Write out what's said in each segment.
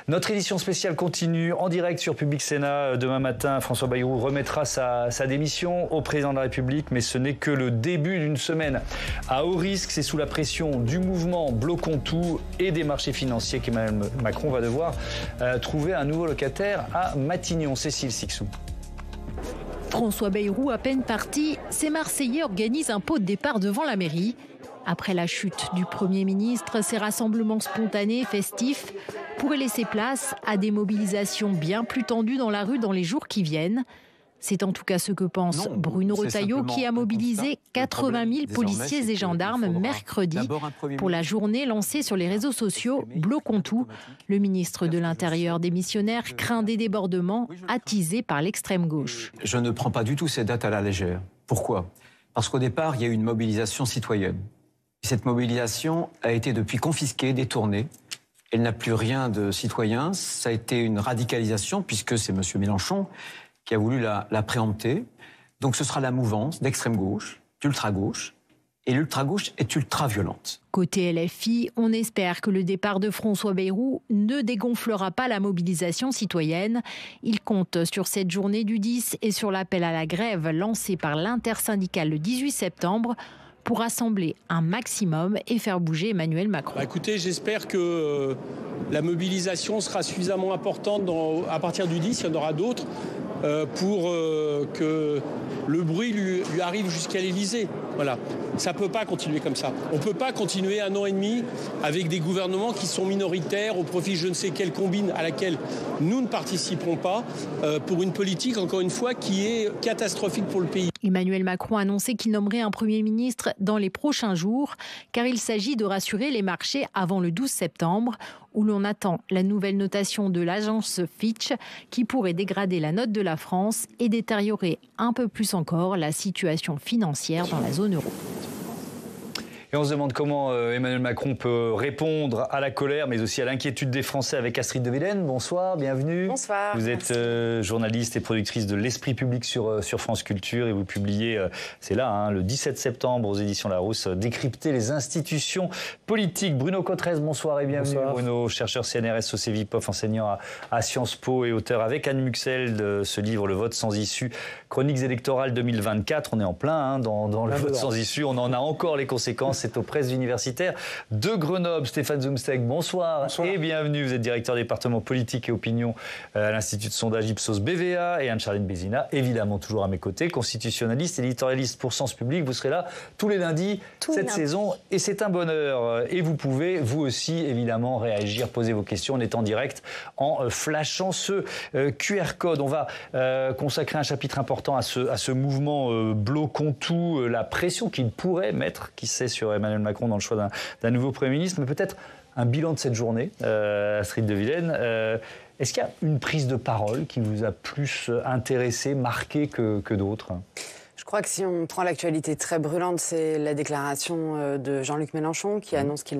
Notre édition spéciale continue en direct sur Public Sénat. Demain matin, François Bayrou remettra sa démission au président de la République, mais ce n'est que le début d'une semaine à haut risque. C'est sous la pression du mouvement Bloquons tout et des marchés financiers qu'Emmanuel Macron va devoir trouver un nouveau locataire à Matignon. Cécile Sixou. François Bayrou, à peine parti, ces Marseillais organisent un pot de départ devant la mairie. Après la chute du Premier ministre, ces rassemblements spontanés, festifs, pourraient laisser place à des mobilisations bien plus tendues dans la rue dans les jours qui viennent. C'est en tout cas ce que pense Bruno Retailleau, qui a mobilisé 80 000 policiers et gendarmes mercredi pour la journée lancée sur les réseaux sociaux « Bloquons tout ». Le ministre de l'Intérieur démissionnaire craint des débordements attisés par l'extrême gauche. Je ne prends pas du tout ces dates à la légère. Pourquoi ? Parce qu'au départ, il y a eu une mobilisation citoyenne. Et cette mobilisation a été depuis confisquée, détournée. Elle n'a plus rien de citoyen. Ça a été une radicalisation, puisque c'est M. Mélenchon qui a voulu la préempter. Donc ce sera la mouvance d'extrême gauche, d'ultra-gauche, et l'ultra-gauche est ultra-violente. Côté LFI, on espère que le départ de François Bayrou ne dégonflera pas la mobilisation citoyenne. Il compte sur cette journée du 10 et sur l'appel à la grève lancé par l'intersyndicale le 18 septembre pour rassembler un maximum et faire bouger Emmanuel Macron. Écoutez, j'espère que la mobilisation sera suffisamment importante à partir du 10, il y en aura d'autres, pour que le bruit lui arrive jusqu'à l'Élysée. Voilà. Ça ne peut pas continuer comme ça. On ne peut pas continuer 1 an et demi avec des gouvernements qui sont minoritaires au profit de je ne sais quelle combine à laquelle nous ne participerons pas pour une politique, encore une fois, qui est catastrophique pour le pays. Emmanuel Macron a annoncé qu'il nommerait un Premier ministre dans les prochains jours, car il s'agit de rassurer les marchés avant le 12 septembre, où l'on attend la nouvelle notation de l'agence Fitch, qui pourrait dégrader la note de la France et détériorer un peu plus encore la situation financière dans la zone euro. Et on se demande comment Emmanuel Macron peut répondre à la colère, mais aussi à l'inquiétude des Français avec Astrid de Villaine. Bonsoir, bienvenue. Bonsoir. Vous êtes journaliste et productrice de L'Esprit public sur France Culture et vous publiez, c'est là, le 17 septembre aux éditions Larousse, Décrypter les institutions politiques. Bruno Cotrez, bonsoir et bienvenue. Bonsoir. Bruno, chercheur CNRS au CEVIPOF, enseignant à Sciences Po et auteur avec Anne Muxel de ce livre Le vote sans issue, chroniques électorales 2024. On est en plein dans le vote sans issue, on en a encore les conséquences. C'est aux presses universitaires de Grenoble. Stéphane Zumsteck, bonsoir. Et bienvenue. Vous êtes directeur département politique et opinion à l'Institut de sondage Ipsos BVA. Et Anne-Charline Bézina, évidemment toujours à mes côtés, constitutionnaliste, éditorialiste pour Sens Public. Vous serez là tous les lundis cette saison et c'est un bonheur. Et vous pouvez, vous aussi, évidemment, réagir, poser vos questions. On est en direct en flashant ce QR code. On va consacrer un chapitre important à ce mouvement Bloquons tout, la pression qu'il pourrait mettre, qui sait, sur Emmanuel Macron dans le choix d'un nouveau Premier ministre, mais peut-être un bilan de cette journée, Astrid de Villaine. Est-ce qu'il y a une prise de parole qui vous a plus intéressé, marqué que d'autres ? Je crois que si on prend l'actualité très brûlante, c'est la déclaration de Jean-Luc Mélenchon qui annonce qu'il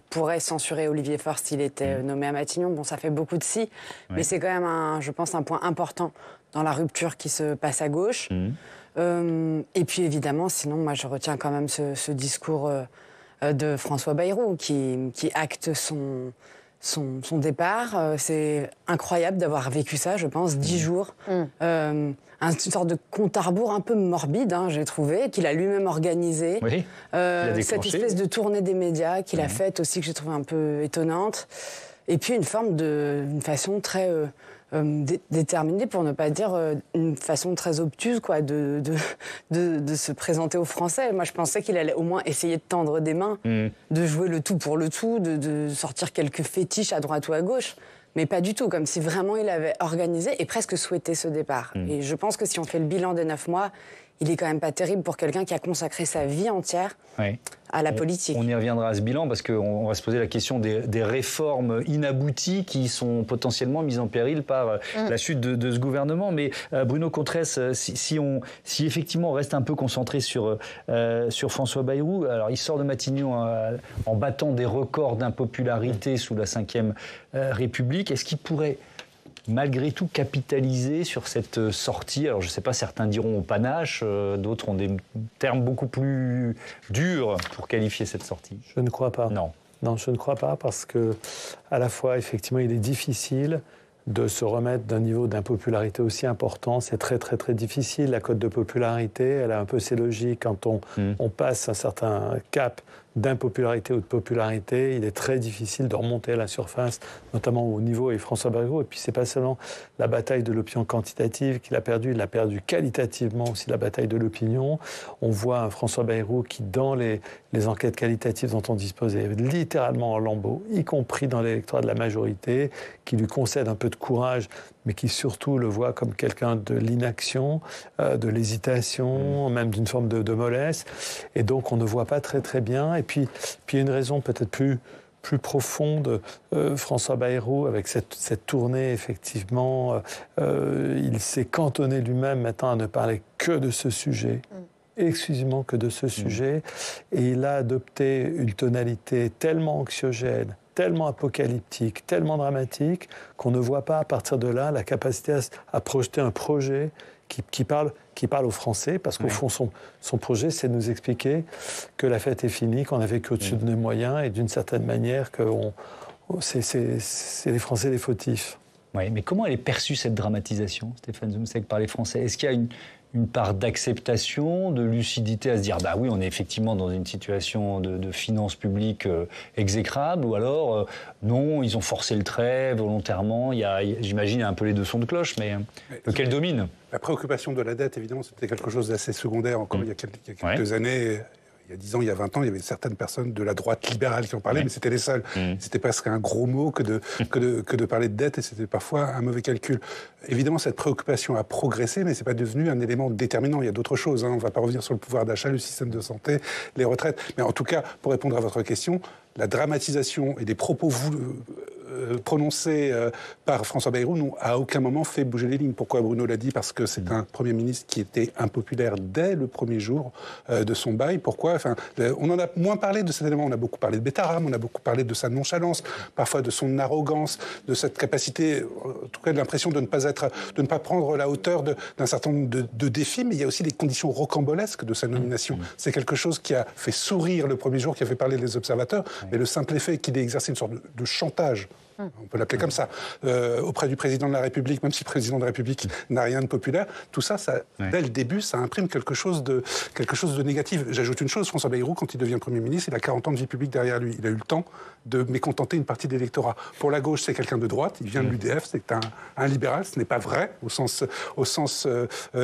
pourrait censurer Olivier Faure s'il était nommé à Matignon. Bon, ça fait beaucoup de si, mais c'est quand même, je pense, un point important dans la rupture qui se passe à gauche. Et puis évidemment, sinon, moi je retiens quand même ce discours de François Bayrou qui acte son départ. C'est incroyable d'avoir vécu ça, je pense, 10 jours. Une sorte de compte à rebours un peu morbide, j'ai trouvé, qu'il a lui-même organisé. Oui, cette espèce de tournée des médias qu'il a faite aussi, que j'ai trouvé un peu étonnante. Et puis une façon très déterminée, pour ne pas dire une façon très obtuse, quoi, de se présenter aux Français. Moi, je pensais qu'il allait au moins essayer de tendre des mains, de jouer le tout pour le tout, de sortir quelques fétiches à droite ou à gauche. Mais pas du tout, comme si vraiment il avait organisé et presque souhaité ce départ. Et je pense que si on fait le bilan des 9 mois, il est quand même pas terrible pour quelqu'un qui a consacré sa vie entière à la politique. On y reviendra à ce bilan parce qu'on va se poser la question des réformes inabouties qui sont potentiellement mises en péril par la chute de ce gouvernement. Mais Bruno Cotrez, si effectivement on reste un peu concentré sur François Bayrou, alors il sort de Matignon en battant des records d'impopularité sous la Ve République. Est-ce qu'il pourrait malgré tout capitaliser sur cette sortie? Alors je ne sais pas, certains diront au panache, d'autres ont des termes beaucoup plus durs pour qualifier cette sortie. Je ne crois pas. Non. Non, je ne crois pas, parce que, à la fois, effectivement, il est difficile de se remettre d'un niveau d'impopularité aussi important. C'est très, très, très difficile. La cote de popularité, elle a un peu ses logiques. Quand on passe un certain cap d'impopularité ou de popularité, il est très difficile de remonter à la surface, notamment au niveau et François Bayrou. Et puis, c'est pas seulement la bataille de l'opinion quantitative qu'il a perdue, il a perdu qualitativement aussi la bataille de l'opinion. On voit un François Bayrou qui, dans les enquêtes qualitatives dont on dispose, est littéralement en lambeaux, y compris dans l'électorat de la majorité, qui lui concède un peu de courage, mais qui surtout le voit comme quelqu'un de l'inaction, de l'hésitation, même d'une forme de mollesse. Et donc, on ne voit pas très, très bien. Et puis il y a une raison peut-être plus profonde. François Bayrou, avec cette tournée, effectivement, il s'est cantonné lui-même maintenant à ne parler que de ce sujet. Exclusivement que de ce sujet. Et il a adopté une tonalité tellement anxiogène, tellement apocalyptique, tellement dramatique, qu'on ne voit pas à partir de là la capacité à projeter un projet qui parle aux Français, parce qu'au fond, son projet, c'est de nous expliquer que la fête est finie, qu'on a vécu au-dessus de nos moyens, et d'une certaine manière, que c'est les Français les fautifs. Oui, mais comment elle est perçue, cette dramatisation, Stéphane Zumseck, par les Français? Est-ce qu'il y a une part d'acceptation, de lucidité à se dire bah oui, on est effectivement dans une situation de finances publiques exécrable, ou alors non, ils ont forcé le trait volontairement? J'imagine, un peu les deux sons de cloche, mais lequel domine? La préoccupation de la dette, évidemment, c'était quelque chose d'assez secondaire encore il y a quelques années. Il y a 10 ans, il y a 20 ans, il y avait certaines personnes de la droite libérale qui en parlaient, mais c'était les seuls. C'était presque un gros mot que de parler de dette, et c'était parfois un mauvais calcul. Évidemment, cette préoccupation a progressé, mais c'est pas devenu un élément déterminant. Il y a d'autres choses. On ne va pas revenir sur le pouvoir d'achat, le système de santé, les retraites. Mais en tout cas, pour répondre à votre question, la dramatisation et des propos prononcés par François Bayrou n'ont à aucun moment fait bouger les lignes. Pourquoi Bruno l'a dit? Parce que c'est un Premier ministre qui était impopulaire dès le premier jour de son bail. Pourquoi? On en a moins parlé de cet élément. On a beaucoup parlé de Betaram, on a beaucoup parlé de sa nonchalance, parfois de son arrogance, de cette capacité, en tout cas de l'impression de ne pas prendre la hauteur d'un certain nombre de défis, mais il y a aussi les conditions rocambolesques de sa nomination. C'est quelque chose qui a fait sourire le premier jour, qui a fait parler les observateurs, mais le simple effet qu'il ait exercé une sorte de chantage, on peut l'appeler comme ça, auprès du président de la République, même si le président de la République n'a rien de populaire, tout ça, dès le début, ça imprime quelque chose de négatif. J'ajoute une chose, François Bayrou, quand il devient Premier ministre, il a 40 ans de vie publique derrière lui. Il a eu le temps de mécontenter une partie de l'électorat. Pour la gauche, c'est quelqu'un de droite, il vient de l'UDF, c'est un libéral, ce n'est pas vrai au sens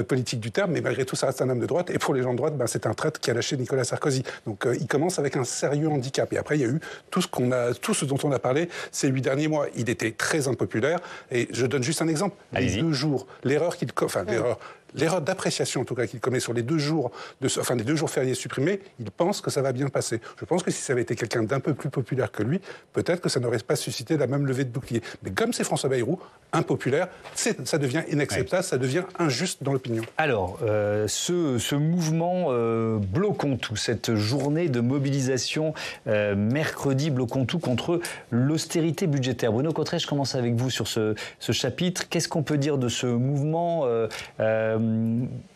politique du terme, mais malgré tout, ça reste un homme de droite. Et pour les gens de droite, c'est un traître qui a lâché Nicolas Sarkozy. Donc il commence avec un sérieux handicap. Et après, il y a eu tout ce dont on a parlé ces 8 derniers mois. Il était très impopulaire. Et je donne juste un exemple. Les 2 jours, l'erreur d'appréciation, en tout cas, qu'il commet sur les 2 jours, les 2 jours fériés supprimés, il pense que ça va bien passer. Je pense que si ça avait été quelqu'un d'un peu plus populaire que lui, peut-être que ça n'aurait pas suscité la même levée de bouclier. Mais comme c'est François Bayrou, impopulaire, ça devient inacceptable, ça devient injuste dans l'opinion. Alors, ce mouvement Bloquons tout, cette journée de mobilisation mercredi Bloquons tout contre l'austérité budgétaire. Bruno Cottrey, je commence avec vous sur ce chapitre. Qu'est-ce qu'on peut dire de ce mouvement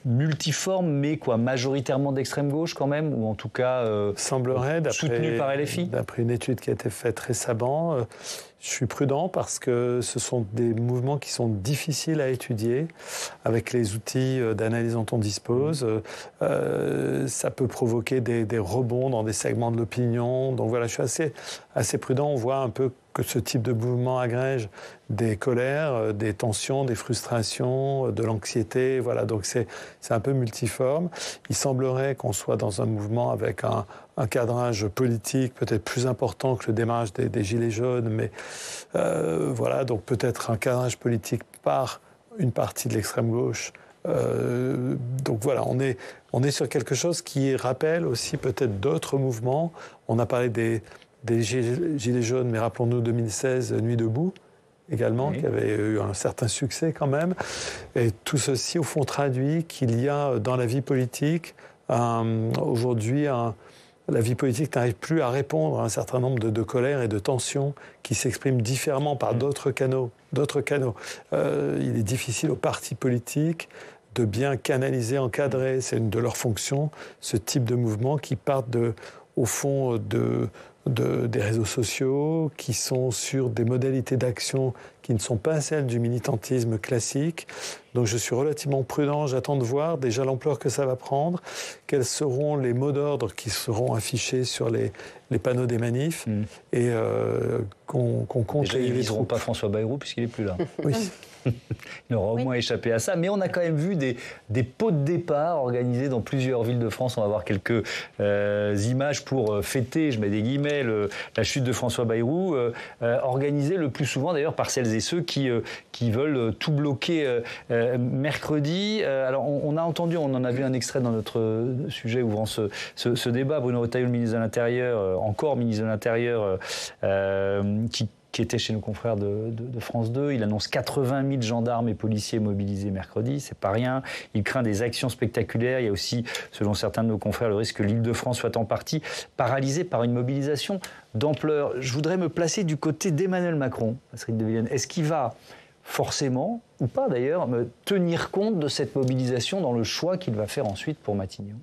multiforme, mais majoritairement d'extrême gauche quand même, ou en tout cas semblerait, soutenu par LFI? D'après une étude qui a été faite récemment, je suis prudent parce que ce sont des mouvements qui sont difficiles à étudier avec les outils d'analyse dont on dispose. Ça peut provoquer des rebonds dans des segments de l'opinion. Donc voilà, je suis assez prudent. On voit un peu que ce type de mouvement agrège des colères, des tensions, des frustrations, de l'anxiété. Voilà, donc c'est un peu multiforme. Il semblerait qu'on soit dans un mouvement avec un cadrage politique peut-être plus important que le démarrage des Gilets jaunes, mais voilà, donc peut-être un cadrage politique par une partie de l'extrême gauche. Donc voilà, on est sur quelque chose qui rappelle aussi peut-être d'autres mouvements. On a parlé des Gilets jaunes, mais rappelons-nous 2016, Nuit debout, également, qui avait eu un certain succès quand même. Et tout ceci, au fond, traduit qu'il y a dans la vie politique, aujourd'hui, la vie politique n'arrive plus à répondre à un certain nombre de colères et de tensions qui s'expriment différemment par d'autres canaux. Il est difficile aux partis politiques de bien canaliser, encadrer, c'est une de leurs fonctions, ce type de mouvement qui partent au fond des réseaux sociaux, qui sont sur des modalités d'action qui ne sont pas celles du militantisme classique. Donc je suis relativement prudent, j'attends de voir déjà l'ampleur que ça va prendre, quels seront les mots d'ordre qui seront affichés sur les panneaux des manifs, et qu'on compte déjà, ils ne viseront pas François Bayrou puisqu'il n'est plus là. Oui. Il aura au moins échappé à ça. Mais on a quand même vu des pots de départ organisés dans plusieurs villes de France. On va voir quelques images pour fêter, je mets des guillemets, la chute de François Bayrou, organisés le plus souvent d'ailleurs par celles et ceux qui veulent tout bloquer mercredi. Alors on a entendu, on en a vu un extrait dans notre sujet ouvrant ce débat, Bruno Retailleau, le ministre de l'Intérieur, encore ministre de l'Intérieur, qui était chez nos confrères de France 2. Il annonce 80 000 gendarmes et policiers mobilisés mercredi, c'est pas rien. Il craint des actions spectaculaires. Il y a aussi, selon certains de nos confrères, le risque que l'Île-de-France soit en partie paralysée par une mobilisation d'ampleur. Je voudrais me placer du côté d'Emmanuel Macron, Astrid de Villene. Est-ce qu'il va forcément, ou pas d'ailleurs, tenir compte de cette mobilisation dans le choix qu'il va faire ensuite pour Matignon ?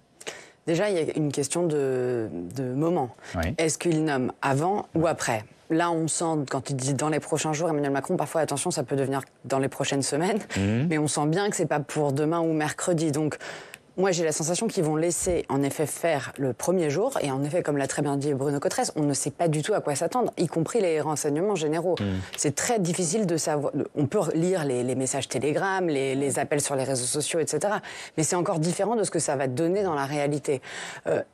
Déjà, il y a une question de moment. Oui. Est-ce qu'il nomme avant ou après ? Là, on sent, quand il dit dans les prochains jours, Emmanuel Macron, parfois, attention, ça peut devenir dans les prochaines semaines, mais on sent bien que c'est pas pour demain ou mercredi. Donc, moi, j'ai la sensation qu'ils vont laisser, en effet, faire le premier jour. Et en effet, comme l'a très bien dit Bruno Cotresse, on ne sait pas du tout à quoi s'attendre, y compris les renseignements généraux. C'est très difficile de savoir. On peut lire les messages Telegram, les appels sur les réseaux sociaux, etc. Mais c'est encore différent de ce que ça va donner dans la réalité.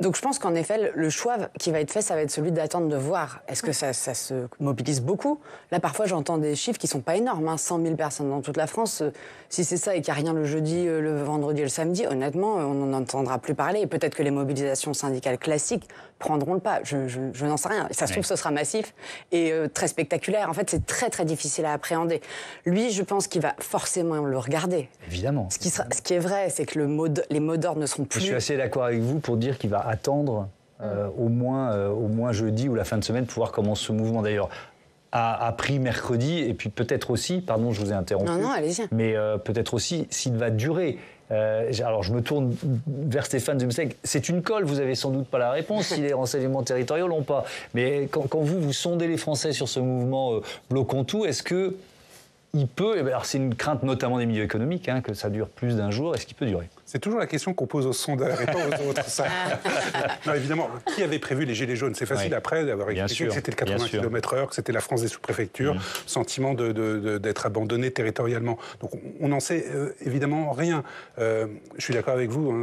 Donc, je pense qu'en effet, le choix qui va être fait, ça va être celui d'attendre de voir. Est-ce que ça se mobilise beaucoup ? Là, parfois, j'entends des chiffres qui ne sont pas énormes. 100 000 personnes dans toute la France. Si c'est ça et qu'il n'y a rien le jeudi, le vendredi et le samedi, honnêtement, on n'en entendra plus parler. Et peut-être que les mobilisations syndicales classiques prendront le pas. Je n'en sais rien. Ça se trouve, ce sera massif et très spectaculaire. En fait, c'est très, très difficile à appréhender. Lui, je pense qu'il va forcément le regarder. Évidemment. Ce qui est vrai, c'est que les mots d'ordre ne seront plus... Je suis assez d'accord avec vous pour dire qu'il va attendre au moins jeudi ou la fin de semaine pour voir comment ce mouvement, d'ailleurs, a pris mercredi, et puis peut-être aussi, pardon, je vous ai interrompu. Non, allez-y. Mais peut-être aussi s'il va durer. Alors je me tourne vers Stéphane Zumsteeg. C'est une colle, vous avez sans doute pas la réponse si les renseignements territoriaux l'ont pas. Mais quand vous sondez les Français sur ce mouvement bloquons tout, est-ce que il peut, alors c'est une crainte notamment des milieux économiques, que ça dure plus d'un jour, est-ce qu'il peut durer ? C'est toujours la question qu'on pose aux sondeurs et pas aux autres. Ça. Non, évidemment, qui avait prévu les gilets jaunes ? C'est facile après d'avoir expliqué que c'était le 80 km/h, que c'était la France des sous-préfectures, sentiment d'être abandonné territorialement. Donc on n'en sait évidemment rien. Je suis d'accord avec vous,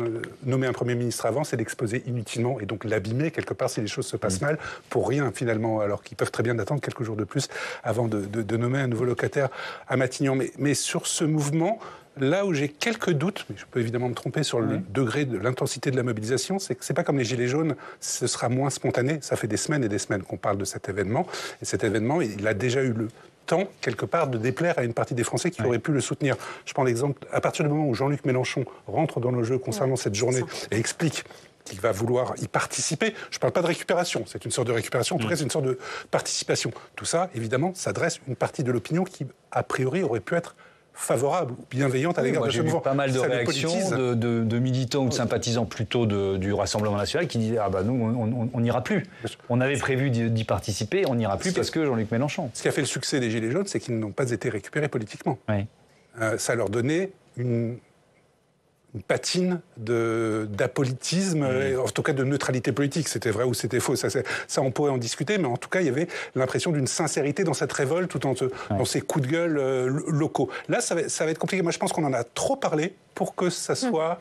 nommer un Premier ministre avant, c'est l'exposer inutilement et donc l'abîmer quelque part si les choses se passent mal, pour rien finalement, alors qu'ils peuvent très bien attendre quelques jours de plus avant de nommer un nouveau locataire à Matignon. Mais sur ce mouvement... Là où j'ai quelques doutes, mais je peux évidemment me tromper sur le degré de l'intensité de la mobilisation, c'est que c'est pas comme les Gilets jaunes, ce sera moins spontané. Ça fait des semaines et des semaines qu'on parle de cet événement. Et cet événement, il a déjà eu le temps, quelque part, de déplaire à une partie des Français qui auraient pu le soutenir. Je prends l'exemple, à partir du moment où Jean-Luc Mélenchon rentre dans le jeu concernant cette journée et explique qu'il va vouloir y participer. Je ne parle pas de récupération, c'est une sorte de récupération, en tout cas c'est une sorte de participation. Tout ça, évidemment, s'adresse à une partie de l'opinion qui, a priori, aurait pu être favorable, bienveillante à l'égard de ce mouvement. J'ai vu pas mal de réactions de militants ou de sympathisants plutôt du Rassemblement national qui disaient « Ah bah nous, on n'ira plus. On avait prévu d'y participer, on n'ira plus parce que Jean-Luc Mélenchon. » Ce qui a fait le succès des Gilets jaunes, c'est qu'ils n'ont pas été récupérés politiquement. Oui. Ça leur donnait une patine d'apolitisme, en tout cas de neutralité politique. C'était vrai ou c'était faux, ça on pourrait en discuter, mais en tout cas, il y avait l'impression d'une sincérité dans cette révolte, tout dans ces coups de gueule locaux. Là, ça va être compliqué. Moi, je pense qu'on en a trop parlé pour que ça soit...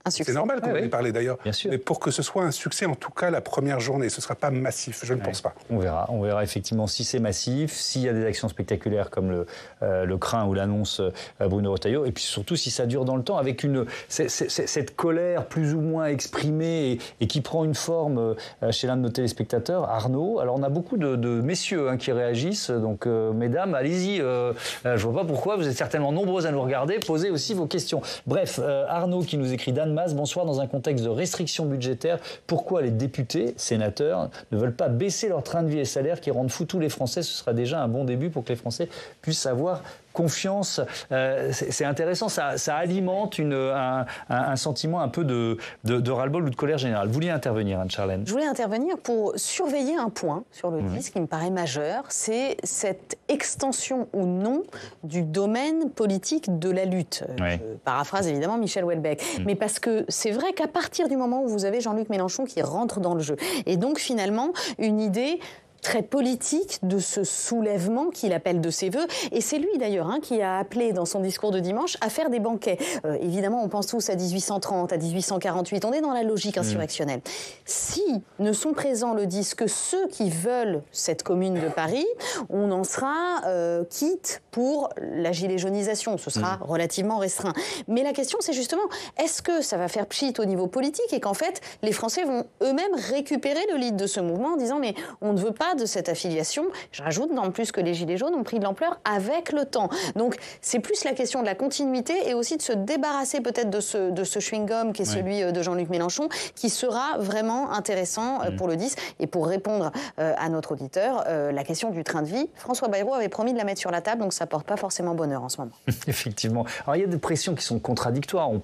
C'est normal qu'on en ait parlé d'ailleurs, mais pour que ce soit un succès, en tout cas la première journée, ce ne sera pas massif, je ne pense pas. On verra effectivement si c'est massif, s'il y a des actions spectaculaires comme le craint ou l'annonce Bruno Retailleau, et puis surtout si ça dure dans le temps, avec cette colère plus ou moins exprimée et qui prend une forme chez l'un de nos téléspectateurs, Arnaud. Alors on a beaucoup de messieurs qui réagissent, donc mesdames, allez-y, je ne vois pas pourquoi, vous êtes certainement nombreuses à nous regarder, posez aussi vos questions. Bref, Arnaud qui nous écrit Charlène Maz, bonsoir. Dans un contexte de restrictions budgétaires, pourquoi les députés, sénateurs, ne veulent pas baisser leur train de vie et salaire qui rendent fous tous les Français? Ce sera déjà un bon début pour que les Français puissent avoir confiance. C'est intéressant, ça alimente un sentiment un peu de ras-le-bol ou de colère générale. Vous vouliez intervenir, Anne-Charlène? Je voulais intervenir pour surveiller un point sur le disque qui me paraît majeur, c'est cette extension ou non du domaine politique de la lutte. Je paraphrase évidemment Michel Houellebecq. Mais parce que c'est vrai qu'à partir du moment où vous avez Jean-Luc Mélenchon qui rentre dans le jeu, et donc finalement une idée très politique de ce soulèvement qu'il appelle de ses voeux. Et c'est lui d'ailleurs qui a appelé dans son discours de dimanche à faire des banquets. Évidemment, on pense tous à 1830, à 1848. On est dans la logique insurrectionnelle. Si ne sont présents le disent que ceux qui veulent cette commune de Paris, on en sera quitte pour la gilet jaunisation. Ce sera relativement restreint. Mais la question, c'est justement, est-ce que ça va faire pchit au niveau politique et qu'en fait, les Français vont eux-mêmes récupérer le lead de ce mouvement en disant mais on ne veut pas de cette affiliation. Je rajoute en plus que les Gilets jaunes ont pris de l'ampleur avec le temps. Donc c'est plus la question de la continuité et aussi de se débarrasser peut-être de ce chewing-gum qui est celui de Jean-Luc Mélenchon qui sera vraiment intéressant pour le 10. Et pour répondre à notre auditeur, la question du train de vie, François Bayrou avait promis de la mettre sur la table, donc ça porte pas forcément bonheur en ce moment. Effectivement. Alors il y a des pressions qui sont contradictoires. On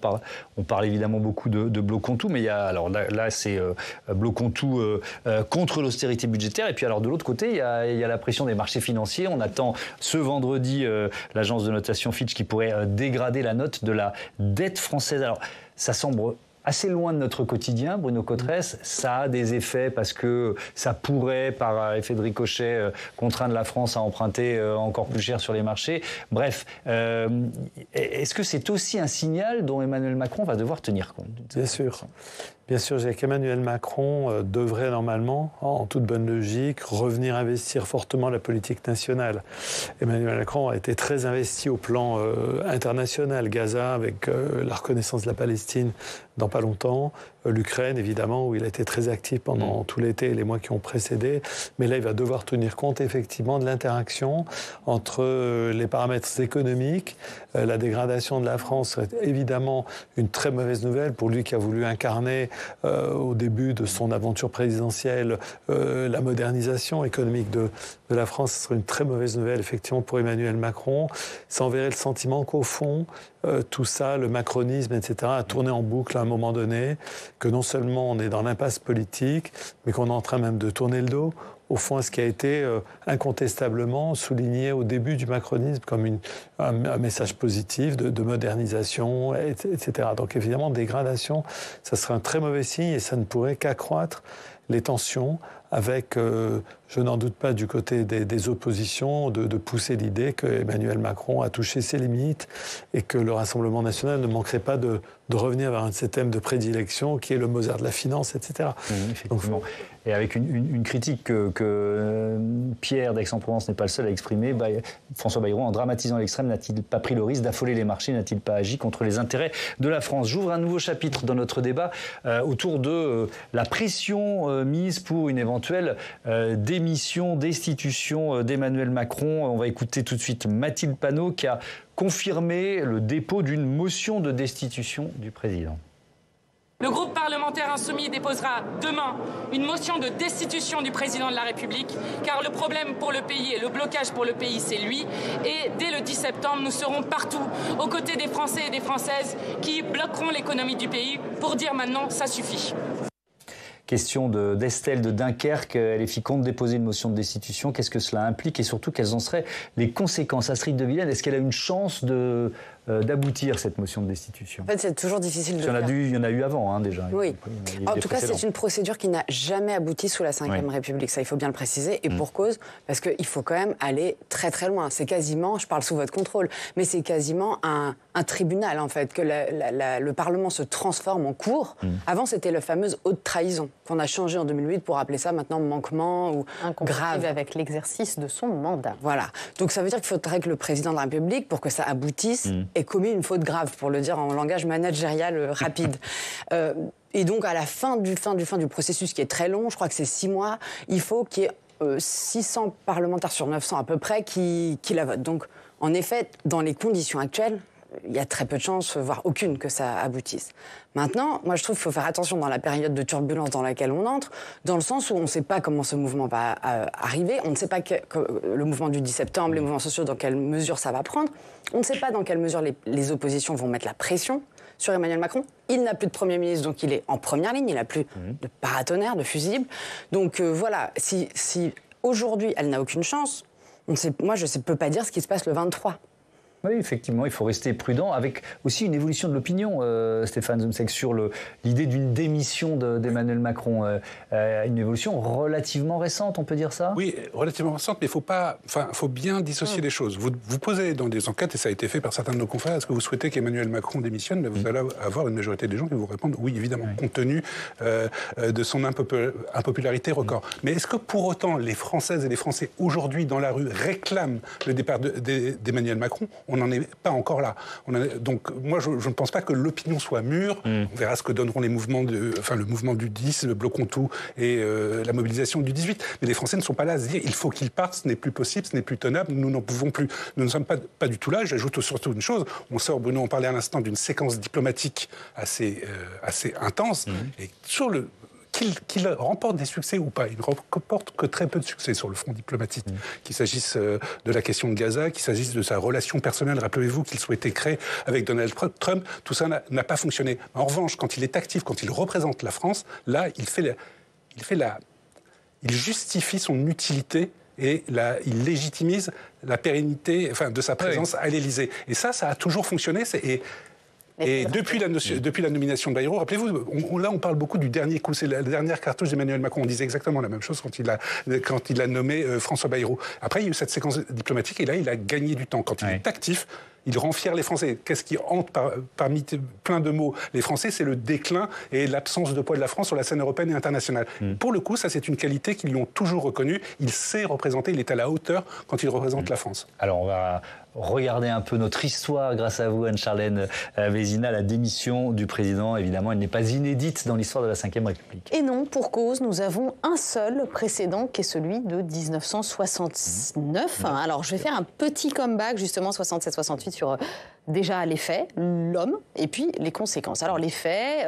parle évidemment beaucoup de Bloc-Comtout, mais il y a, alors là c'est Bloc-Comtout contre l'austérité budgétaire, et puis alors de l'autre côté, il y a la pression des marchés financiers. On attend ce vendredi l'agence de notation Fitch qui pourrait dégrader la note de la dette française. Alors, ça semble assez loin de notre quotidien, Bruno Cotresse. Ça a des effets parce que ça pourrait, par effet de ricochet, contraindre la France à emprunter encore plus cher sur les marchés. Bref, est-ce que c'est aussi un signal dont Emmanuel Macron va devoir tenir compte? Bien sûr. Bien sûr, Emmanuel Macron devrait normalement, en toute bonne logique, revenir investir fortement la politique nationale. Emmanuel Macron a été très investi au plan international. Gaza, avec la reconnaissance de la Palestine dans pas longtemps. L'Ukraine, évidemment, où il a été très actif pendant tout l'été et les mois qui ont précédé. Mais là, il va devoir tenir compte, effectivement, de l'interaction entre les paramètres économiques. La dégradation de la France serait évidemment une très mauvaise nouvelle pour lui qui a voulu incarner au début de son aventure présidentielle la modernisation économique de la France. Ce serait une très mauvaise nouvelle, effectivement, pour Emmanuel Macron. Ça enverrait le sentiment qu'au fond, tout ça, le macronisme, etc., a tourné en boucle à un moment donné, que non seulement on est dans l'impasse politique, mais qu'on est en train même de tourner le dos, au fond, à ce qui a été incontestablement souligné au début du macronisme comme un message positif de modernisation, etc. Donc évidemment, dégradation, ça serait un très mauvais signe et ça ne pourrait qu'accroître les tensions avec, je n'en doute pas, du côté des oppositions, de pousser l'idée qu'Emmanuel Macron a touché ses limites et que le Rassemblement national ne manquerait pas de revenir vers un de ses thèmes de prédilection qui est le Mozart de la finance, etc. Effectivement. Et avec une critique que Pierre d'Aix-en-Provence n'est pas le seul à exprimer, François Bayrou, en dramatisant à l'extrême, n'a-t-il pas pris le risque d'affoler les marchés, n'a-t-il pas agi contre les intérêts de la France? J'ouvre un nouveau chapitre dans notre débat autour de la pression mise pour une éventuelle démission, destitution d'Emmanuel Macron. On va écouter tout de suite Mathilde Panot qui a confirmé le dépôt d'une motion de destitution du président. Le groupe parlementaire insoumis déposera demain une motion de destitution du président de la République, car le problème pour le pays et le blocage pour le pays, c'est lui. Et dès le 10 septembre, nous serons partout aux côtés des Français et des Françaises qui bloqueront l'économie du pays pour dire maintenant ça suffit. Question d'Estelle de Dunkerque. Elle est compte déposer une motion de destitution. Qu'est-ce que cela implique et surtout quelles en seraient les conséquences? Astrid de Villene, est-ce qu'elle a une chance d'aboutir cette motion de destitution? En fait, c'est toujours difficile de faire. Il y en a eu avant déjà. Oui. En tout cas, c'est une procédure qui n'a jamais abouti sous la Ve République. Ça, il faut bien le préciser. Et pour cause, parce qu'il faut quand même aller très très loin. C'est quasiment, je parle sous votre contrôle, mais c'est quasiment un tribunal en fait, que le Parlement se transforme en cour. Avant, c'était la fameuse haute trahison qu'on a changé en 2008 pour appeler ça maintenant manquement ou grave. Avec l'exercice de son mandat. Voilà. Donc ça veut dire qu'il faudrait que le président de la République, pour que ça aboutisse, ait commis une faute grave, pour le dire en langage managérial rapide. Et donc à la fin du processus qui est très long, je crois que c'est 6 mois, il faut qu'il y ait 600 parlementaires sur 900 à peu près qui la votent. Donc en effet, dans les conditions actuelles, il y a très peu de chances, voire aucune, que ça aboutisse. Maintenant, moi je trouve qu'il faut faire attention dans la période de turbulence dans laquelle on entre, dans le sens où on ne sait pas comment ce mouvement va arriver, on ne sait pas que le mouvement du 10 septembre, les mouvements sociaux, dans quelle mesure ça va prendre, on ne sait pas dans quelle mesure les oppositions vont mettre la pression sur Emmanuel Macron. Il n'a plus de Premier ministre, donc il est en première ligne, il n'a plus de paratonnerre, de fusible. Donc voilà, si aujourd'hui elle n'a aucune chance, moi je ne peux pas dire ce qui se passe le 23. Oui, effectivement, il faut rester prudent, avec aussi une évolution de l'opinion, Stéphane Zumseck, sur l'idée d'une démission d'Emmanuel Macron. Une évolution relativement récente, on peut dire ça ? Oui, relativement récente, mais il faut bien dissocier les choses. Vous posez dans des enquêtes, et ça a été fait par certains de nos confrères, est-ce que vous souhaitez qu'Emmanuel Macron démissionne ? Vous allez avoir une majorité des gens qui vous répondent oui, évidemment, compte tenu de son impopularité record. Mais est-ce que pour autant, les Françaises et les Français, aujourd'hui, dans la rue, réclament le départ d'Emmanuel Macron ? On n'en est pas encore là. Donc, moi, je ne pense pas que l'opinion soit mûre. On verra ce que donneront les mouvements le mouvement du 10, le Bloquons tout et la mobilisation du 18. Mais les Français ne sont pas là à se dire il faut qu'ils partent, ce n'est plus possible, ce n'est plus tenable, nous n'en pouvons plus. Nous ne sommes pas du tout là. J'ajoute surtout une chose. Bruno en parlait à l'instant, d'une séquence diplomatique assez intense. Et sur qu'il remporte des succès ou pas. Il ne remporte que très peu de succès sur le front diplomatique. Qu'il s'agisse de la question de Gaza, qu'il s'agisse de sa relation personnelle, rappelez-vous qu'il souhaitait créer avec Donald Trump, tout ça n'a pas fonctionné. En revanche, quand il est actif, quand il représente la France, là, il justifie son utilité et il légitimise la pérennité de sa présence à l'Élysée. Et ça a toujours fonctionné. Et depuis la nomination de Bayrou, rappelez-vous, là on parle beaucoup du dernier coup, c'est la dernière cartouche d'Emmanuel Macron. On disait exactement la même chose quand il a nommé François Bayrou. Après, il y a eu cette séquence diplomatique et là, il a gagné du temps. Quand il est actif, il rend fier les Français. Qu'est-ce qui hante parmi plein de mots les Français ? C'est le déclin et l'absence de poids de la France sur la scène européenne et internationale. Pour le coup, ça c'est une qualité qu'ils lui ont toujours reconnue. Il sait représenter, il est à la hauteur quand il représente la France. Alors on va regarder un peu notre histoire grâce à vous, Anne-Charlène Vézina. La démission du président, évidemment, elle n'est pas inédite dans l'histoire de la Ve République. Et non, pour cause, nous avons un seul précédent qui est celui de 1969. Alors je vais faire un petit comeback, justement, 67-68 sur déjà les faits, l'homme, et puis les conséquences. Alors les faits,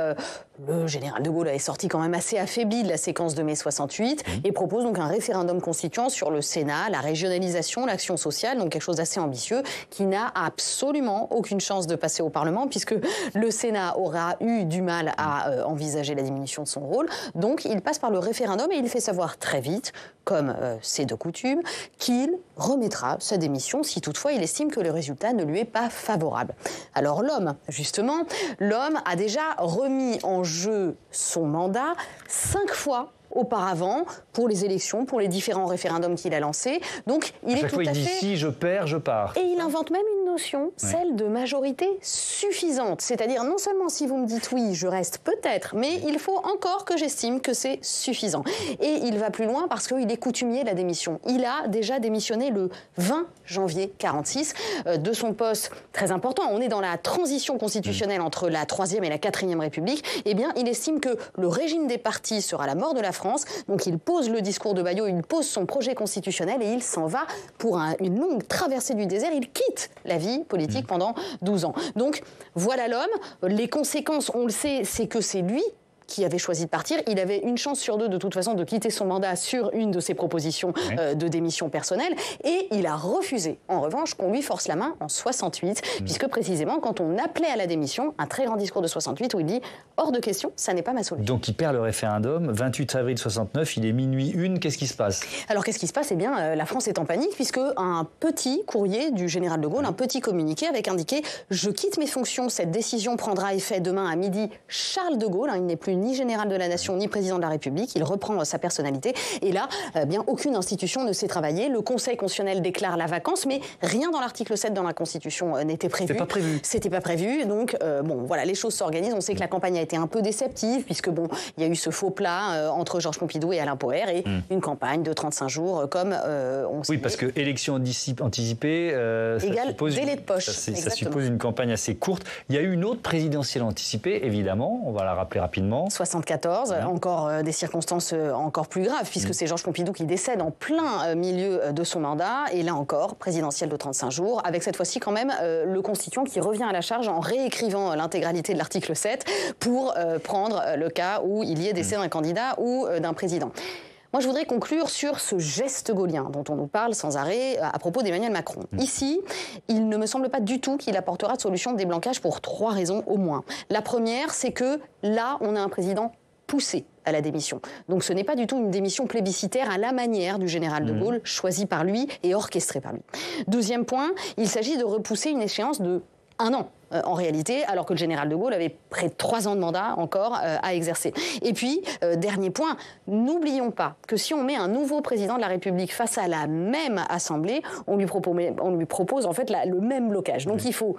le général de Gaulle est sorti quand même assez affaibli de la séquence de mai 68 et propose donc un référendum constituant sur le Sénat, la régionalisation, l'action sociale, donc quelque chose d'assez ambitieux qui n'a absolument aucune chance de passer au Parlement puisque le Sénat aura eu du mal à envisager la diminution de son rôle. Donc il passe par le référendum et il fait savoir très vite, comme c'est de coutume, qu'il remettra sa démission si toutefois il estime que le résultat ne lui est pas favorable. Alors l'homme, justement, a déjà remis en jeu son mandat 5 fois auparavant pour les élections, pour les différents référendums qu'il a lancés. Donc il est tout à fait... il dit si je perds, je pars. Et il invente même une notion, celle de majorité suffisante. C'est-à-dire non seulement si vous me dites oui, je reste peut-être, mais il faut encore que j'estime que c'est suffisant. Et il va plus loin parce qu'il est coutumier de la démission. Il a déjà démissionné le 20 janvier 46 de son poste très important. On est dans la transition constitutionnelle entre la 3e et la 4e République. Eh bien, il estime que le régime des partis sera la mort de la France. Donc il pose le discours de Bayot, il pose son projet constitutionnel et il s'en va pour une longue traversée du désert. Il quitte la vie politique pendant 12 ans. Donc voilà l'homme. Les conséquences, on le sait, c'est que c'est lui qui avait choisi de partir. Il avait une chance sur 2 de toute façon de quitter son mandat sur une de ses propositions de démission personnelle et il a refusé en revanche qu'on lui force la main en 68 puisque précisément quand on appelait à la démission, un très grand discours de 68 où il dit hors de question, ça n'est pas ma solution. Donc il perd le référendum, 28 avril 69, il est minuit 1, qu'est-ce qui se passe ? Alors qu'est-ce qui se passe ? Eh bien la France est en panique puisque un petit courrier du général de Gaulle, un petit communiqué avec indiqué je quitte mes fonctions, cette décision prendra effet demain à midi. Charles de Gaulle, il n'est plus ni général de la nation, ni président de la République. Il reprend sa personnalité. Et là, bien, aucune institution ne s'est travaillée. Le Conseil constitutionnel déclare la vacance, mais rien dans l'article 7 dans la Constitution n'était prévu. C'était pas prévu. C'était pas prévu. Donc, voilà, les choses s'organisent. On sait que la campagne a été un peu déceptive, puisque, il y a eu ce faux plat entre Georges Pompidou et Alain Poher, et une campagne de 35 jours, comme on sait. Oui, parce que élection anticipée, égale délai de poche. Ça suppose une campagne assez courte. Il y a eu une autre présidentielle anticipée, évidemment, on va la rappeler rapidement. 74, encore des circonstances encore plus graves, puisque c'est Georges Pompidou qui décède en plein milieu de son mandat, et là encore, présidentielle de 35 jours, avec cette fois-ci quand même le constituant qui revient à la charge en réécrivant l'intégralité de l'article 7 pour prendre le cas où il y ait décès d'un candidat ou d'un président. Moi, je voudrais conclure sur ce geste gaullien dont on nous parle sans arrêt à propos d'Emmanuel Macron. Ici, il ne me semble pas du tout qu'il apportera de solution de déblocage pour 3 raisons au moins. La première, c'est que là, on a un président poussé à la démission. Donc ce n'est pas du tout une démission plébiscitaire à la manière du général de Gaulle, choisi par lui et orchestré par lui. Deuxième point, il s'agit de repousser une échéance de 1 an. En réalité, alors que le général de Gaulle avait près de 3 ans de mandat encore à exercer. Et puis, dernier point, n'oublions pas que si on met un nouveau président de la République face à la même Assemblée, on lui propose en fait le même blocage. Donc il faut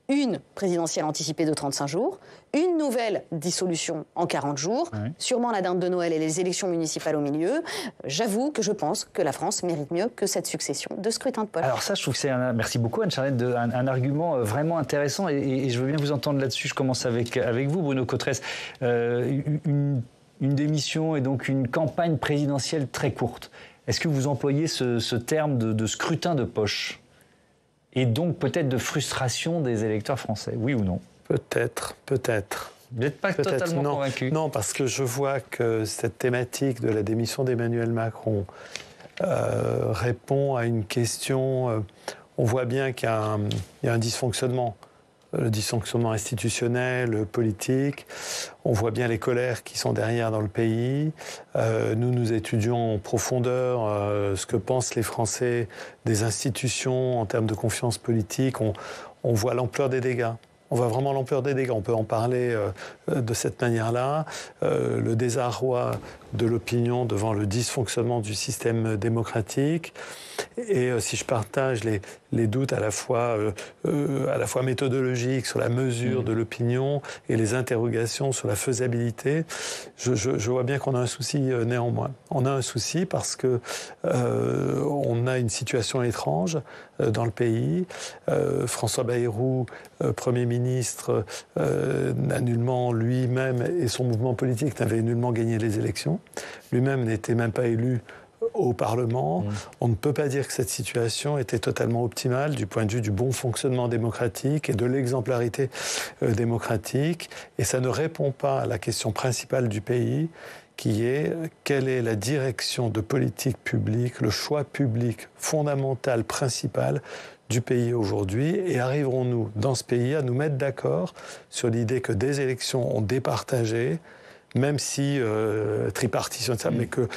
une présidentielle anticipée de 35 jours, une nouvelle dissolution en 40 jours, sûrement la dinde de Noël et les élections municipales au milieu. J'avoue que je pense que la France mérite mieux que cette succession de scrutins de poche. Alors ça, je trouve que c'est merci beaucoup Anne-Charlotte, un argument vraiment intéressant et je veux bien vous entendre là-dessus. Je commence avec vous, Bruno Cotresse. Une démission et donc une campagne présidentielle très courte. Est-ce que vous employez ce terme de scrutin de poche ? Et donc peut-être de frustration des électeurs français, oui ou non? Peut-être. Vous n'êtes pas totalement convaincu? Non, parce que je vois que cette thématique de la démission d'Emmanuel Macron répond à une question. On voit bien qu'il y a un dysfonctionnement. Le dysfonctionnement institutionnel, politique. On voit bien les colères qui sont derrière dans le pays. Nous étudions en profondeur ce que pensent les Français des institutions en termes de confiance politique. On voit l'ampleur des dégâts. On voit vraiment l'ampleur des dégâts. On peut en parler de cette manière-là. Le désarroi de l'opinion devant le dysfonctionnement du système démocratique. Et si je partage les doutes à la fois méthodologiques sur la mesure de l'opinion et les interrogations sur la faisabilité, je vois bien qu'on a un souci néanmoins. On a un souci parce que on a une situation étrange dans le pays. François Bayrou, Premier ministre, n'a nullement lui-même et son mouvement politique n'avait nullement gagné les élections. Lui-même n'était même pas élu au Parlement. On ne peut pas dire que cette situation était totalement optimale du point de vue du bon fonctionnement démocratique et de l'exemplarité démocratique. Et ça ne répond pas à la question principale du pays, qui est quelle est la direction de politique publique, le choix public fondamental, principal du pays aujourd'hui, et arriverons-nous dans ce pays à nous mettre d'accord sur l'idée que des élections ont départagé, même si tripartition, mais que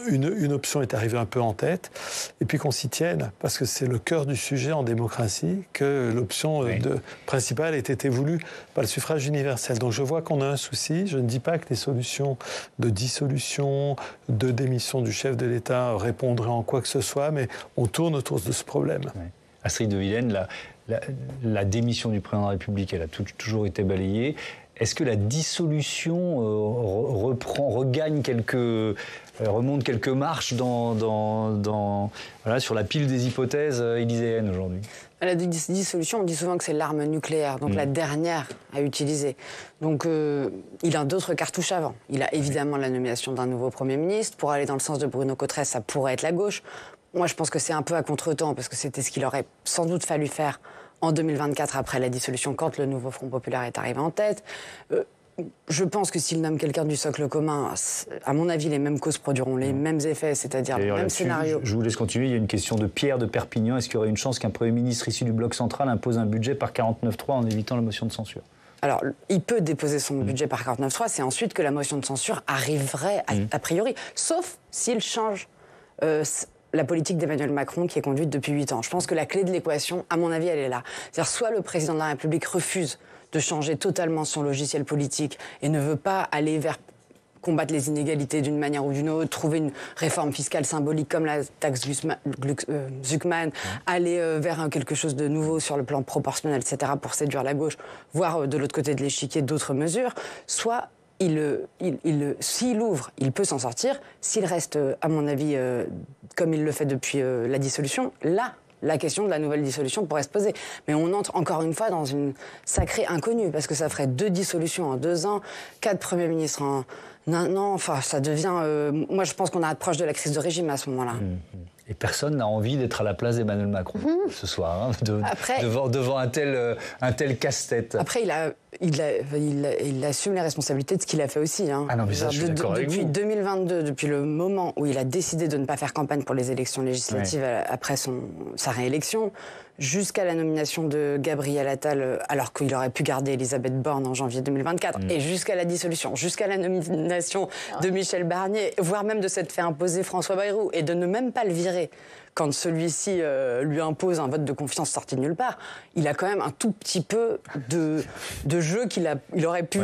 une option est arrivée un peu en tête, et puis qu'on s'y tienne, parce que c'est le cœur du sujet en démocratie, que l'option principale ait été voulue par le suffrage universel. Donc je vois qu'on a un souci. Je ne dis pas que les solutions de dissolution, de démission du chef de l'État répondraient en quoi que ce soit, mais on tourne autour de ce problème. Astrid de Villene, la démission du président de la République, elle a toujours été balayée. Est-ce que la dissolution remonte quelques marches sur la pile des hypothèses élyséennes aujourd'hui? La dissolution, on dit souvent que c'est l'arme nucléaire, donc la dernière à utiliser. Donc il a d'autres cartouches avant. Il a évidemment la nomination d'un nouveau Premier ministre. Pour aller dans le sens de Bruno Cotresse, ça pourrait être la gauche. Moi, je pense que c'est un peu à contre-temps, parce que c'était ce qu'il aurait sans doute fallu faire en 2024, après la dissolution, quand le nouveau Front populaire est arrivé en tête. Je pense que s'il nomme quelqu'un du socle commun, à mon avis, les mêmes causes produiront les mêmes effets, c'est-à-dire le même scénario. Je vous laisse continuer. Il y a une question de Pierre de Perpignan. Est-ce qu'il y aurait une chance qu'un Premier ministre issu du bloc central impose un budget par 49.3 en évitant la motion de censure? Alors, il peut déposer son budget par 49.3. C'est ensuite que la motion de censure arriverait a priori, sauf s'il change la politique d'Emmanuel Macron qui est conduite depuis 8 ans. Je pense que la clé de l'équation, à mon avis, elle est là. C'est-à-dire, soit le président de la République refuse de changer totalement son logiciel politique et ne veut pas aller vers combattre les inégalités d'une manière ou d'une autre, trouver une réforme fiscale symbolique comme la taxe Zuckman, aller vers quelque chose de nouveau sur le plan proportionnel, etc., pour séduire la gauche, voire de l'autre côté de l'échiquier d'autres mesures, soit s'il ouvre, il peut s'en sortir. S'il reste, à mon avis, comme il le fait depuis la dissolution, là, la question de la nouvelle dissolution pourrait se poser. Mais on entre encore une fois dans une sacrée inconnue, parce que ça ferait 2 dissolutions en 2 ans, 4 premiers ministres en un an. Enfin, ça devient... moi, je pense qu'on approche de la crise de régime à ce moment-là. Et personne n'a envie d'être à la place d'Emmanuel Macron ce soir, devant un tel casse-tête. Après, il assume les responsabilités de ce qu'il a fait aussi. Ah non, mais ça, je suis d'accord avec vous. Depuis 2022, depuis le moment où il a décidé de ne pas faire campagne pour les élections législatives après sa réélection, jusqu'à la nomination de Gabriel Attal, alors qu'il aurait pu garder Elisabeth Borne en janvier 2024, et jusqu'à la dissolution, jusqu'à la nomination de Michel Barnier, voire même de s'être fait imposer François Bayrou, et de ne même pas le virer quand celui-ci lui impose un vote de confiance sorti de nulle part, il a quand même un tout petit peu de jeu qu'il aurait pu